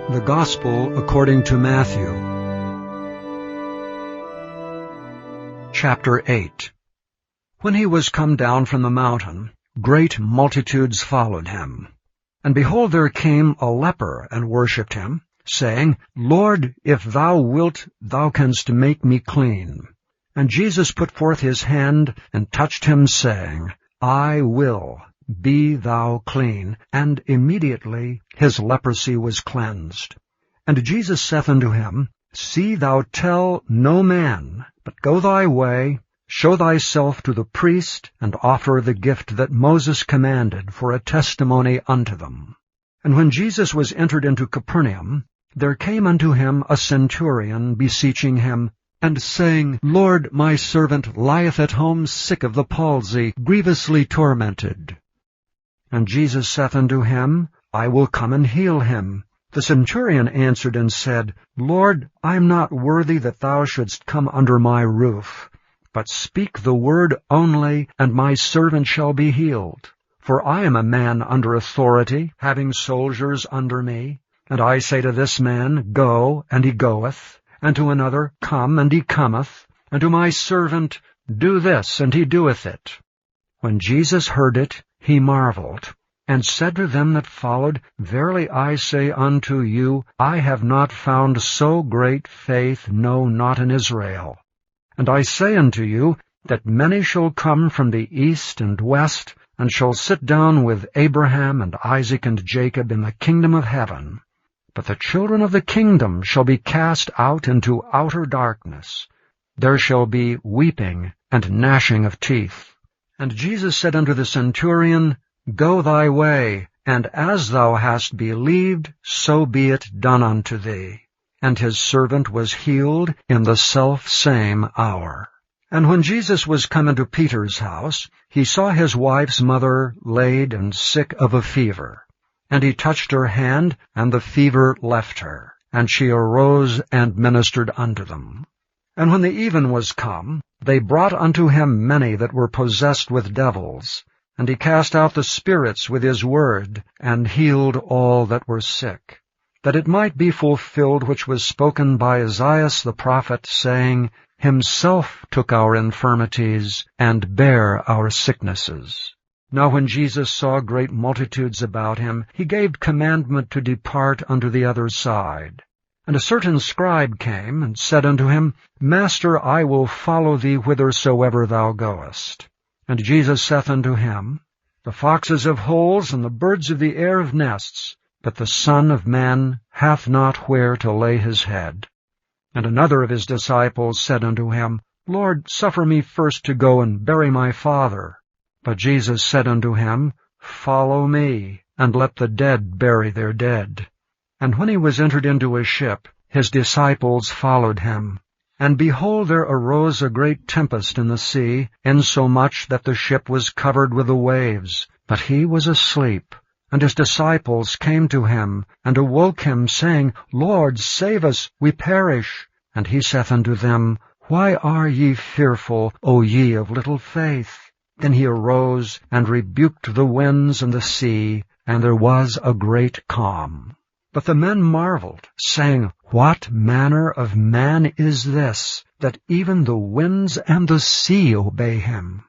The Gospel according to Matthew. Chapter 8. When he was come down from the mountain, great multitudes followed him. And behold, there came a leper and worshipped him, saying, Lord, if thou wilt, thou canst make me clean. And Jesus put forth his hand and touched him, saying, I will. Be thou clean. And immediately his leprosy was cleansed. And Jesus saith unto him, See thou tell no man, but go thy way, show thyself to the priest, and offer the gift that Moses commanded for a testimony unto them. And when Jesus was entered into Capernaum, there came unto him a centurion beseeching him, and saying, Lord, my servant lieth at home sick of the palsy, grievously tormented. And Jesus saith unto him, I will come and heal him. The centurion answered and said, Lord, I am not worthy that thou shouldst come under my roof, but speak the word only, and my servant shall be healed. For I am a man under authority, having soldiers under me. And I say to this man, Go, and he goeth, and to another, Come, and he cometh, and to my servant, Do this, and he doeth it. When Jesus heard it, he marveled, and said to them that followed, Verily I say unto you, I have not found so great faith, no, not in Israel. And I say unto you, that many shall come from the east and west, and shall sit down with Abraham and Isaac and Jacob in the kingdom of heaven. But the children of the kingdom shall be cast out into outer darkness. There shall be weeping and gnashing of teeth. And Jesus said unto the centurion, Go thy way, and as thou hast believed, so be it done unto thee. And his servant was healed in the selfsame hour. And when Jesus was come into Peter's house, he saw his wife's mother laid and sick of a fever. And he touched her hand, and the fever left her. And she arose and ministered unto them. And when the even was come, they brought unto him many that were possessed with devils. And he cast out the spirits with his word, and healed all that were sick, that it might be fulfilled which was spoken by Isaiah the prophet, saying, Himself took our infirmities, and bare our sicknesses. Now when Jesus saw great multitudes about him, he gave commandment to depart unto the other side. And a certain scribe came, and said unto him, Master, I will follow thee whithersoever thou goest. And Jesus saith unto him, The foxes have holes, and the birds of the air have nests, but the Son of Man hath not where to lay his head. And another of his disciples said unto him, Lord, suffer me first to go and bury my father. But Jesus said unto him, Follow me, and let the dead bury their dead. And when he was entered into a ship, his disciples followed him. And behold, there arose a great tempest in the sea, insomuch that the ship was covered with the waves. But he was asleep. And his disciples came to him, and awoke him, saying, Lord, save us, we perish. And he saith unto them, Why are ye fearful, O ye of little faith? Then he arose, and rebuked the winds and the sea, and there was a great calm. But the men marveled, saying, What manner of man is this, that even the winds and the sea obey him?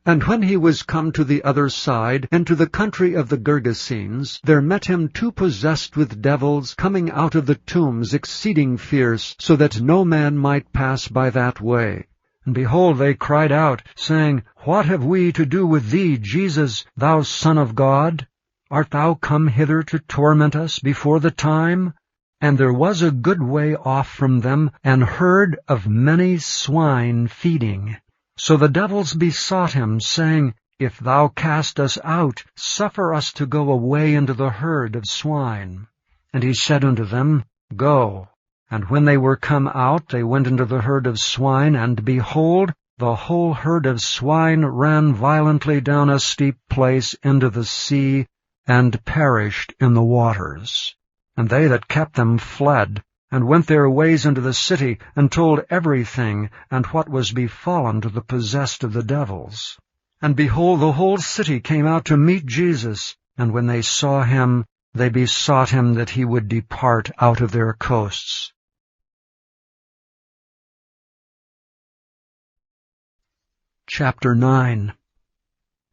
And when he was come to the other side, and to the country of the Gergesenes, there met him two possessed with devils, coming out of the tombs exceeding fierce, so that no man might pass by that way. And behold, they cried out, saying, What have we to do with thee, Jesus, thou Son of God? Art thou come hither to torment us before the time? And there was a good way off from them an herd of many swine feeding. So the devils besought him, saying, If thou cast us out, suffer us to go away into the herd of swine. And he said unto them, Go. And when they were come out, they went into the herd of swine, and behold, the whole herd of swine ran violently down a steep place into the sea, and perished in the waters. And they that kept them fled, and went their ways into the city, and told everything, and what was befallen to the possessed of the devils. And behold, the whole city came out to meet Jesus, and when they saw him, they besought him that he would depart out of their coasts. Chapter 9.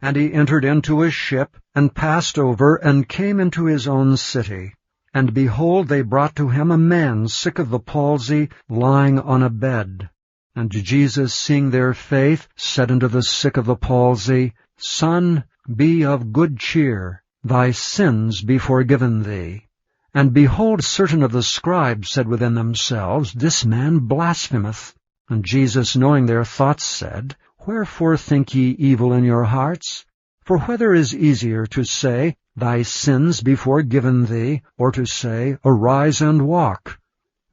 And he entered into a ship, and passed over, and came into his own city. And behold, they brought to him a man sick of the palsy, lying on a bed. And Jesus, seeing their faith, said unto the sick of the palsy, Son, be of good cheer, thy sins be forgiven thee. And behold, certain of the scribes said within themselves, This man blasphemeth. And Jesus, knowing their thoughts, said, Wherefore think ye evil in your hearts? For whether is easier to say, Thy sins be forgiven thee, or to say, Arise and walk?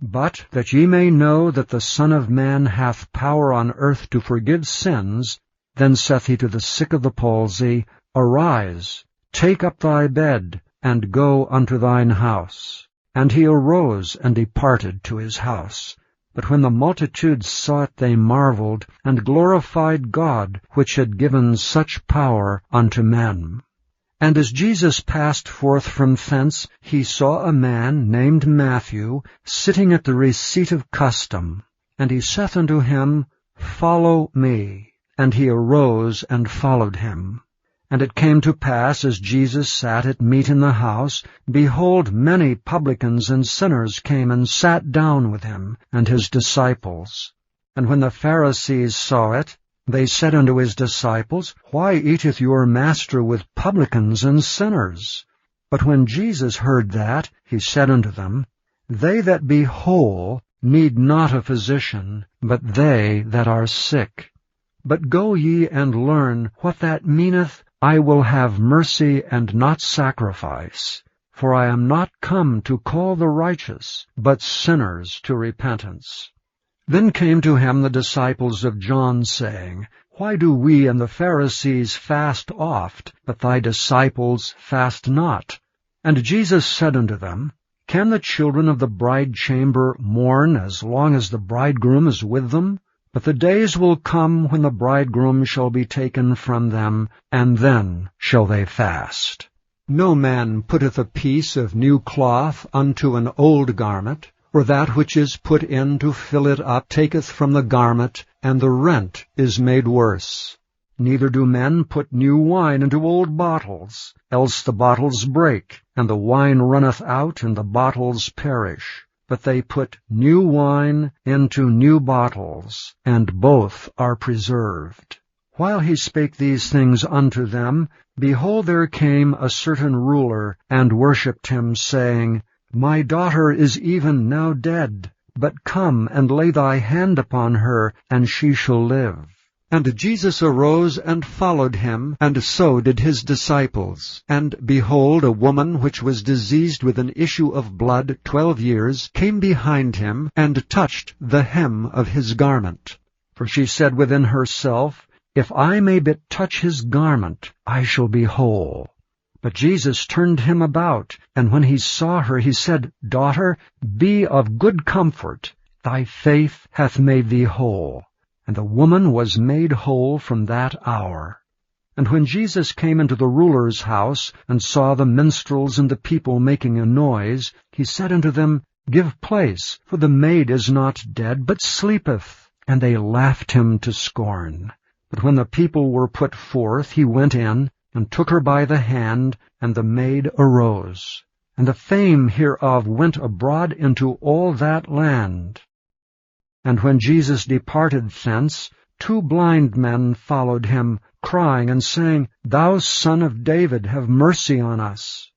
But that ye may know that the Son of Man hath power on earth to forgive sins, then saith he to the sick of the palsy, Arise, take up thy bed, and go unto thine house. And he arose and departed to his house. But when the multitudes saw it, they marveled, and glorified God, which had given such power unto men. And as Jesus passed forth from thence, he saw a man named Matthew sitting at the receipt of custom. And he saith unto him, Follow me. And he arose and followed him. And it came to pass, as Jesus sat at meat in the house, behold, many publicans and sinners came and sat down with him and his disciples. And when the Pharisees saw it, they said unto his disciples, Why eateth your master with publicans and sinners? But when Jesus heard that, he said unto them, They that be whole need not a physician, but they that are sick. But go ye and learn what that meaneth, I will have mercy and not sacrifice. For I am not come to call the righteous, but sinners to repentance. Then came to him the disciples of John, saying, Why do we and the Pharisees fast oft, but thy disciples fast not? And Jesus said unto them, Can the children of the bridechamber mourn as long as the bridegroom is with them? But the days will come when the bridegroom shall be taken from them, and then shall they fast. No man putteth a piece of new cloth unto an old garment, or that which is put in to fill it up taketh from the garment, and the rent is made worse. Neither do men put new wine into old bottles, else the bottles break, and the wine runneth out, and the bottles perish. But they put new wine into new bottles, and both are preserved. While he spake these things unto them, behold, there came a certain ruler, and worshipped him, saying, My daughter is even now dead, but come and lay thy hand upon her, and she shall live. And Jesus arose and followed him, and so did his disciples. And behold, a woman which was diseased with an issue of blood 12 years came behind him, and touched the hem of his garment. For she said within herself, If I may but touch his garment, I shall be whole. But Jesus turned him about, and when he saw her, he said, Daughter, be of good comfort, thy faith hath made thee whole. And the woman was made whole from that hour. And when Jesus came into the ruler's house, and saw the minstrels and the people making a noise, he said unto them, Give place, for the maid is not dead, but sleepeth. And they laughed him to scorn. But when the people were put forth, he went in, and took her by the hand, and the maid arose. And the fame hereof went abroad into all that land. And when Jesus departed thence, 2 blind men followed him, crying and saying, Thou Son of David, have mercy on us.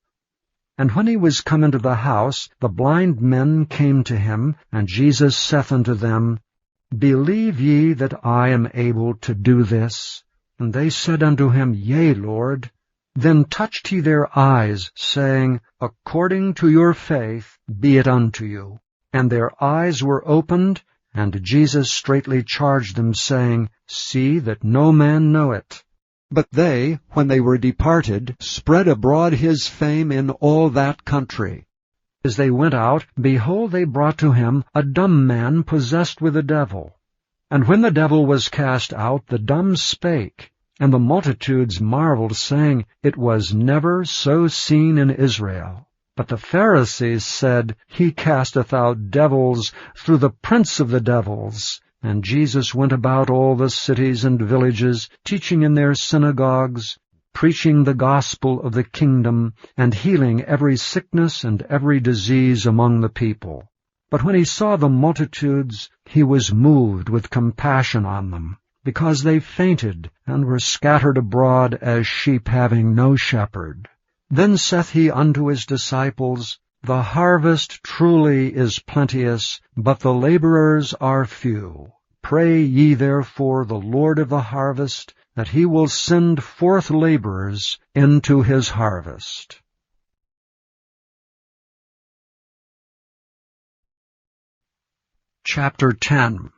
And when he was come into the house, the blind men came to him, and Jesus saith unto them, Believe ye that I am able to do this? And they said unto him, Yea, Lord. Then touched he their eyes, saying, According to your faith be it unto you. And their eyes were opened, and Jesus straitly charged them, saying, See that no man know it. But they, when they were departed, spread abroad his fame in all that country. As they went out, behold, they brought to him a dumb man possessed with a devil. And when the devil was cast out, the dumb spake. And the multitudes marveled, saying, It was never so seen in Israel. But the Pharisees said, He casteth out devils through the prince of the devils. And Jesus went about all the cities and villages, teaching in their synagogues, preaching the gospel of the kingdom, and healing every sickness and every disease among the people. But when he saw the multitudes, he was moved with compassion on them, because they fainted, and were scattered abroad as sheep having no shepherd. Then saith he unto his disciples, The harvest truly is plenteous, but the laborers are few. Pray ye therefore the Lord of the harvest, that he will send forth laborers into his harvest. Chapter 10.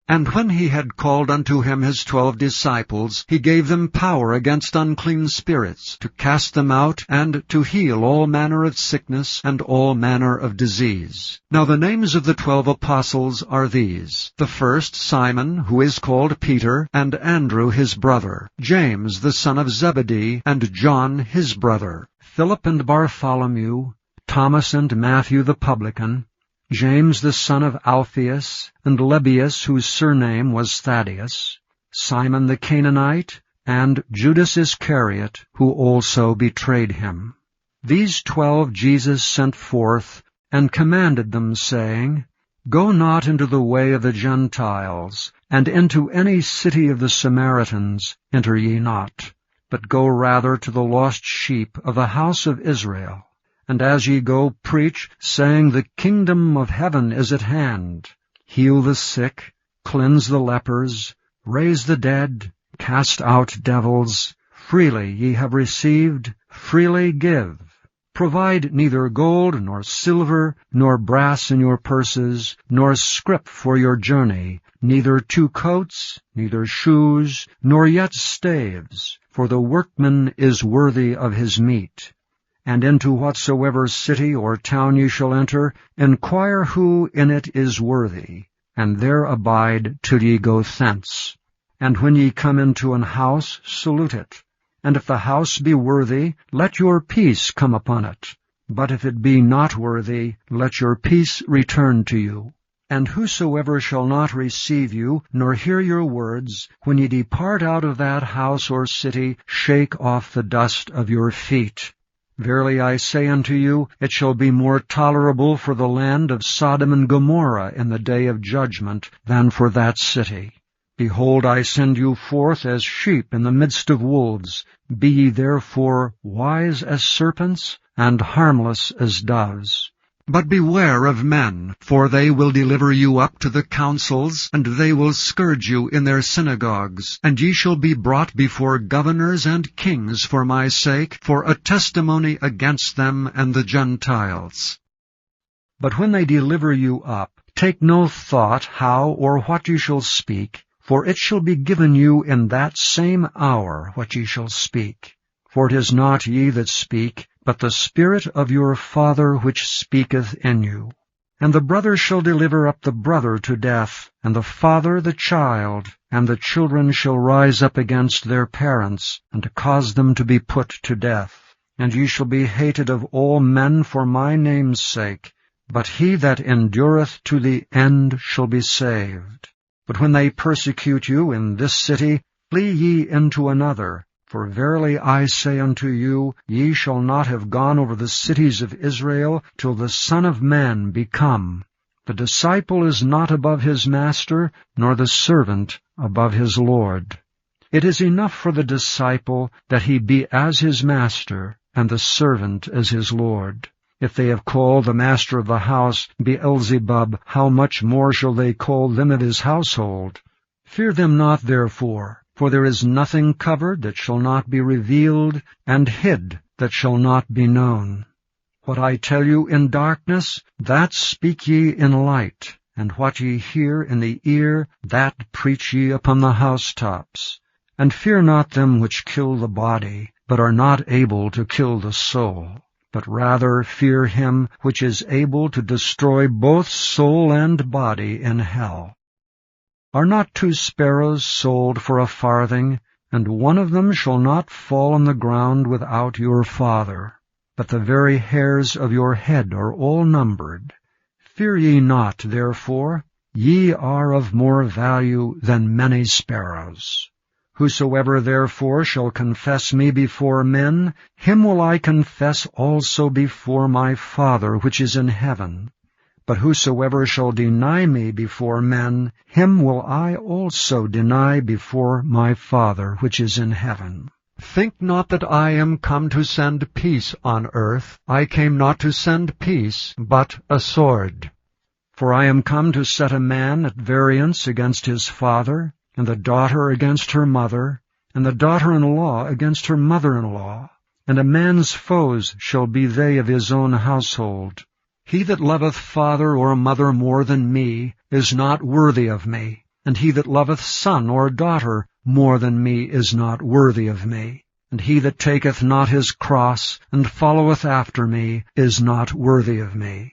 And when he had called unto him his 12 disciples, he gave them power against unclean spirits, to cast them out, and to heal all manner of sickness and all manner of disease. Now the names of the 12 apostles are these: the first, Simon, who is called Peter, and Andrew his brother, James the son of Zebedee, and John his brother, Philip and Bartholomew, Thomas and Matthew the publican, James the son of Alphaeus, and Lebbaeus, whose surname was Thaddeus, Simon the Canaanite, and Judas Iscariot, who also betrayed him. These 12 Jesus sent forth, and commanded them, saying, Go not into the way of the Gentiles, and into any city of the Samaritans enter ye not, but go rather to the lost sheep of the house of Israel. And as ye go, preach, saying, The kingdom of heaven is at hand. Heal the sick, cleanse the lepers, raise the dead, cast out devils. Freely ye have received, freely give. Provide neither gold, nor silver, nor brass in your purses, nor scrip for your journey, neither 2 coats, neither shoes, nor yet staves, for the workman is worthy of his meat. And into whatsoever city or town ye shall enter, inquire who in it is worthy, and there abide till ye go thence. And when ye come into an house, salute it. And if the house be worthy, let your peace come upon it. But if it be not worthy, let your peace return to you. And whosoever shall not receive you, nor hear your words, when ye depart out of that house or city, shake off the dust of your feet. Verily I say unto you, it shall be more tolerable for the land of Sodom and Gomorrah in the day of judgment than for that city. Behold, I send you forth as sheep in the midst of wolves. Be ye therefore wise as serpents, and harmless as doves. But beware of men, for they will deliver you up to the councils, and they will scourge you in their synagogues. And ye shall be brought before governors and kings for my sake, for a testimony against them and the Gentiles. But when they deliver you up, take no thought how or what ye shall speak, for it shall be given you in that same hour what ye shall speak. For it is not ye that speak, but the Spirit of your Father which speaketh in you. And the brother shall deliver up the brother to death, and the father the child, and the children shall rise up against their parents, and to cause them to be put to death. And ye shall be hated of all men for my name's sake, but he that endureth to the end shall be saved. But when they persecute you in this city, flee ye into another. For verily I say unto you, ye shall not have gone over the cities of Israel till the Son of Man be come. The disciple is not above his master, nor the servant above his Lord. It is enough for the disciple that he be as his master, and the servant as his Lord. If they have called the master of the house Beelzebub, how much more shall they call them of his household? Fear them not therefore. For there is nothing covered that shall not be revealed, and hid that shall not be known. What I tell you in darkness, that speak ye in light, and what ye hear in the ear, that preach ye upon the housetops. And fear not them which kill the body, but are not able to kill the soul, but rather fear him which is able to destroy both soul and body in hell. Are not 2 sparrows sold for a farthing, and one of them shall not fall on the ground without your Father? but the very hairs of your head are all numbered. Fear ye not, therefore, ye are of more value than many sparrows. Whosoever therefore shall confess me before men, him will I confess also before my Father which is in heaven. But whosoever shall deny me before men, him will I also deny before my Father which is in heaven. Think not that I am come to send peace on earth. I came not to send peace, but a sword. For I am come to set a man at variance against his father, and the daughter against her mother, and the daughter-in-law against her mother-in-law. And a man's foes shall be they of his own household. He that loveth father or mother more than me is not worthy of me, and he that loveth son or daughter more than me is not worthy of me. And he that taketh not his cross, and followeth after me, is not worthy of me.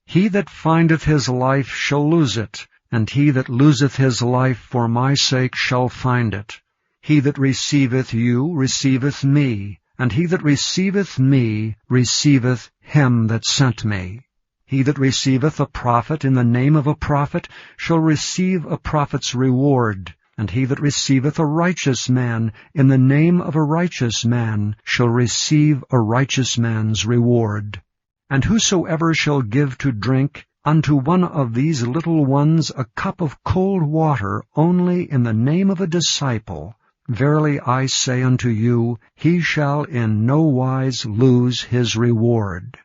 He that findeth his life shall lose it, and he that loseth his life for my sake shall find it. He that receiveth you receiveth me, and he that receiveth me receiveth him that sent me. He that receiveth a prophet in the name of a prophet shall receive a prophet's reward, and he that receiveth a righteous man in the name of a righteous man shall receive a righteous man's reward. And whosoever shall give to drink unto one of these little ones a cup of cold water only in the name of a disciple, verily I say unto you, he shall in no wise lose his reward.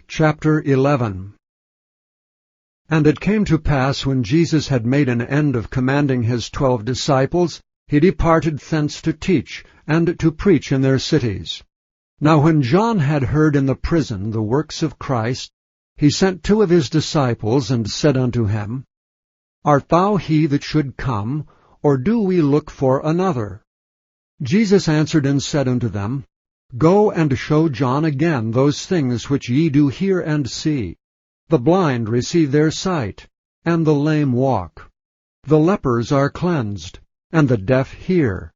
Chapter 11. And it came to pass, when Jesus had made an end of commanding his 12 disciples, he departed thence to teach, and to preach in their cities. Now when John had heard in the prison the works of Christ, he sent 2 of his disciples, and said unto him, Art thou he that should come, or do we look for another? Jesus answered and said unto them, Go and show John again those things which ye do hear and see. The blind receive their sight, and the lame walk. The lepers are cleansed, and the deaf hear.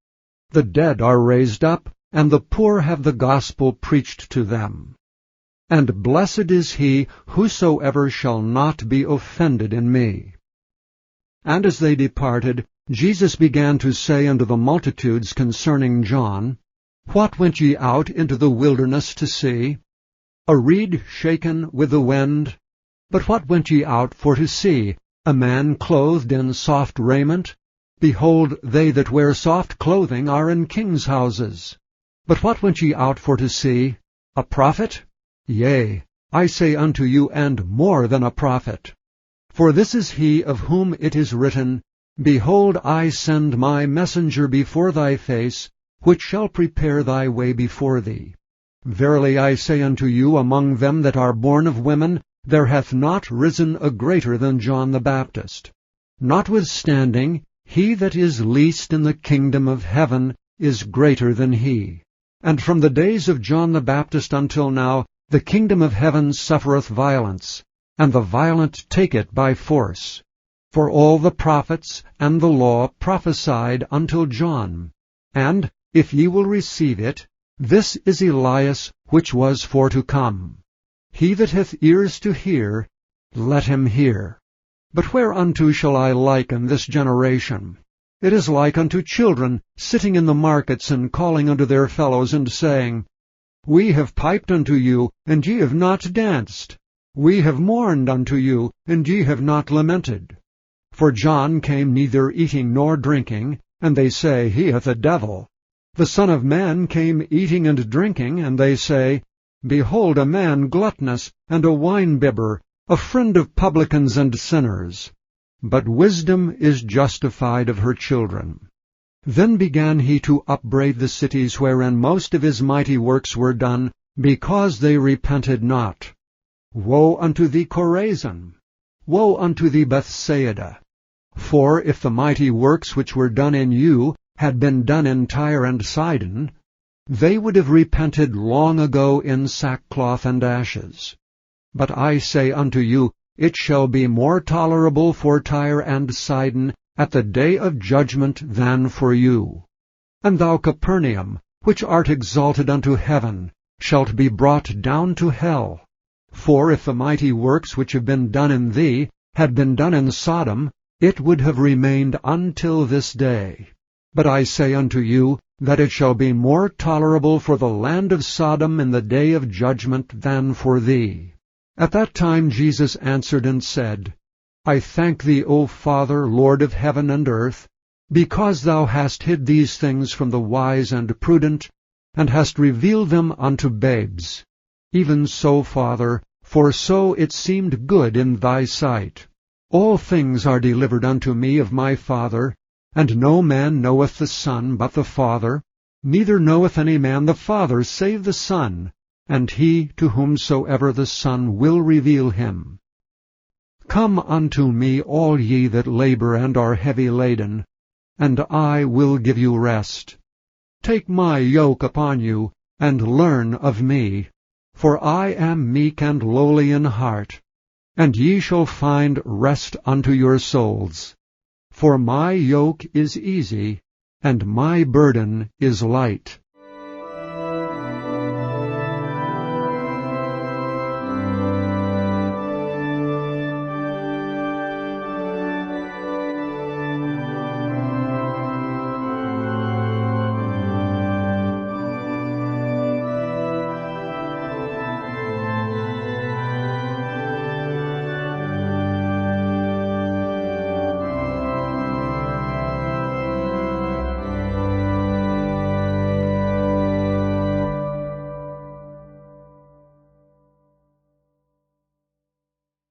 The dead are raised up, and the poor have the gospel preached to them. And blessed is he whosoever shall not be offended in me. And as they departed, Jesus began to say unto the multitudes concerning John, What went ye out into the wilderness to see? A reed shaken with the wind? But what went ye out for to see? A man clothed in soft raiment? Behold, they that wear soft clothing are in kings' houses. But what went ye out for to see? A prophet? Yea, I say unto you, and more than a prophet. For this is he of whom it is written, Behold, I send my messenger before thy face, which shall prepare thy way before thee. Verily I say unto you, among them that are born of women, there hath not risen a greater than John the Baptist. Notwithstanding, he that is least in the kingdom of heaven is greater than he. And from the days of John the Baptist until now, the kingdom of heaven suffereth violence, and the violent take it by force. For all the prophets and the law prophesied until John. And, if ye will receive it, this is Elias which was for to come. He that hath ears to hear, let him hear. But whereunto shall I liken this generation? It is like unto children sitting in the markets, and calling unto their fellows, and saying, We have piped unto you, and ye have not danced. We have mourned unto you, and ye have not lamented. For John came neither eating nor drinking, and they say, He hath a devil. The Son of Man came eating and drinking, and they say, Behold a man gluttonous, and a wine-bibber, a friend of publicans and sinners. But wisdom is justified of her children. Then began he to upbraid the cities wherein most of his mighty works were done, because they repented not. Woe unto thee, Chorazin! Woe unto thee, Bethsaida! For if the mighty works which were done in you had been done in Tyre and Sidon, they would have repented long ago in sackcloth and ashes. But I say unto you, it shall be more tolerable for Tyre and Sidon at the day of judgment than for you. And thou, Capernaum, which art exalted unto heaven, shalt be brought down to hell. For if the mighty works which have been done in thee had been done in Sodom, it would have remained until this day. But I say unto you, that it shall be more tolerable for the land of Sodom in the day of judgment than for thee. At that time Jesus answered and said, I thank thee, O Father, Lord of heaven and earth, because thou hast hid these things from the wise and prudent, and hast revealed them unto babes. Even so, Father, for so it seemed good in thy sight. All things are delivered unto me of my Father, and no man knoweth the Son but the Father, neither knoweth any man the Father save the Son, and he to whomsoever the Son will reveal him. Come unto me, all ye that labor and are heavy laden, and I will give you rest. Take my yoke upon you, and learn of me, for I am meek and lowly in heart, and ye shall find rest unto your souls. For my yoke is easy, and my burden is light.